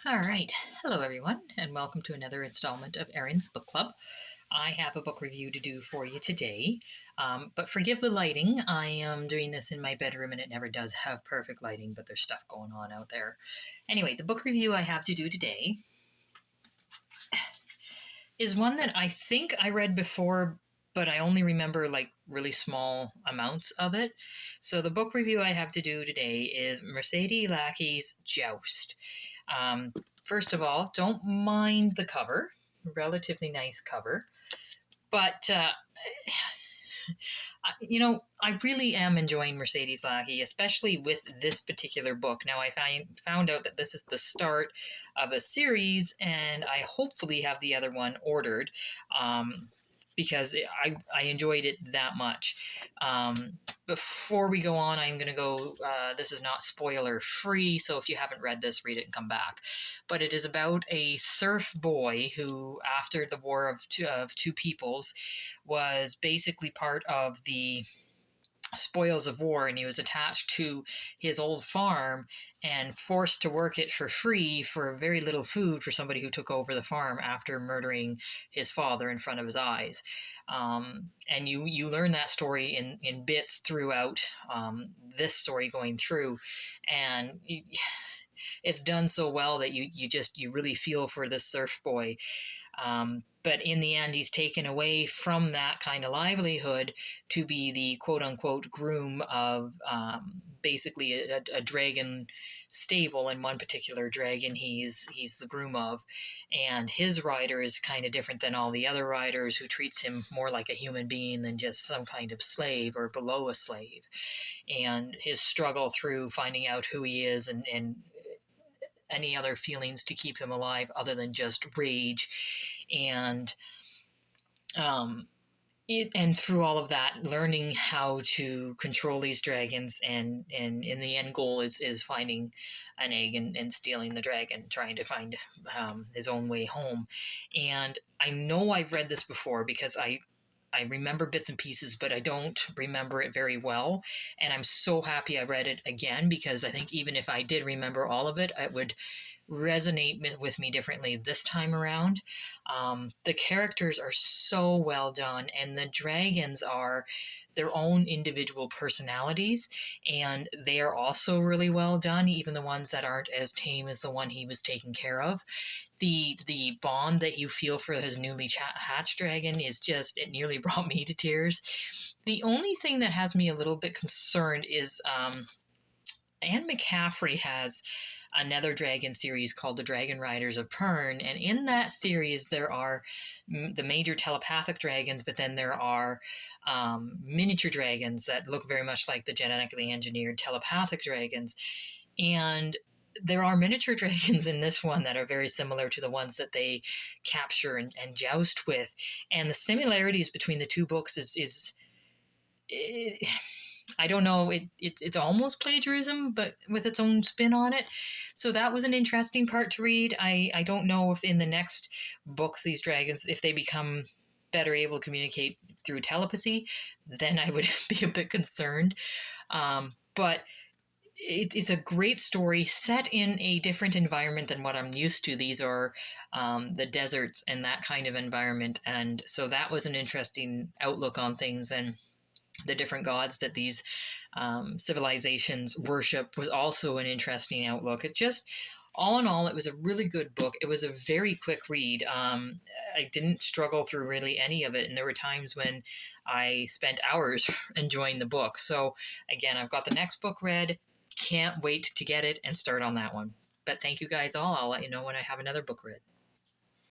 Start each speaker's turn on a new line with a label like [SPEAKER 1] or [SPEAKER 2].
[SPEAKER 1] All right. Hello, everyone, and welcome to another installment of Erin's Book Club. I have a book review to do for you today, but forgive the lighting. I am doing this in my bedroom, and it never does have perfect lighting, but there's stuff going on out there. Anyway, the book review I have to do today is one that I think I read before, but I only remember like really small amounts of it. So the book review I have to do today is Mercedes Lackey's Joust. Um, First of all, don't mind the cover, relatively nice cover, but I really am enjoying Mercedes Lackey, especially with this particular book. Now, I found out that this is the start of a series, and I hopefully have the other one ordered. Because I enjoyed it that much. Before we go on, I'm going to go, this is not spoiler free, so if you haven't read this, read it and come back. But it is about a surf boy who, after the War of Two Peoples, was basically part of the spoils of war, and he was attached to his old farm and forced to work it for free for very little food for somebody who took over the farm after murdering his father in front of his eyes. And you learn that story in bits throughout this story going through, and it's done so well that you really feel for this surf boy. But in the end, he's taken away from that kind of livelihood to be the quote unquote groom of basically a dragon stable. And one particular dragon he's the groom of. And his rider is kind of different than all the other riders, who treats him more like a human being than just some kind of slave or below a slave. And his struggle through finding out who he is and any other feelings to keep him alive other than just rage. And and through all of that, learning how to control these dragons, and in the end goal is finding an egg and stealing the dragon, trying to find his own way home. And I know I've read this before because I remember bits and pieces, but I don't remember it very well. And I'm so happy I read it again, because I think even if I did remember all of it, it would resonate with me differently this time around. The characters are so well done, and the dragons are their own individual personalities, and they are also really well done, even the ones that aren't as tame as the one he was taking care of. The bond that you feel for his newly hatched dragon is just, it nearly brought me to tears. The only thing that has me a little bit concerned is Anne McCaffrey has another dragon series called The Dragon Riders of Pern, and in that series there are the major telepathic dragons, but then there are miniature dragons that look very much like the genetically engineered telepathic dragons. And there are miniature dragons in this one that are very similar to the ones that they capture and joust with. And the similarities between the two books is I don't know, it's almost plagiarism, but with its own spin on it. So that was an interesting part to read. I don't know if in the next books, these dragons, if they become better able to communicate through telepathy, then I would be a bit concerned. But it's a great story set in a different environment than what I'm used to. These are the deserts and that kind of environment. And so that was an interesting outlook on things. And the different gods that these civilizations worship was also an interesting outlook. It just, all in all, it was a really good book. It was a very quick read. I didn't struggle through really any of it, and there were times when I spent hours enjoying the book. So again, I've got the next book read. Can't wait to get it and start on that one. But thank you guys all. I'll let you know when I have another book read.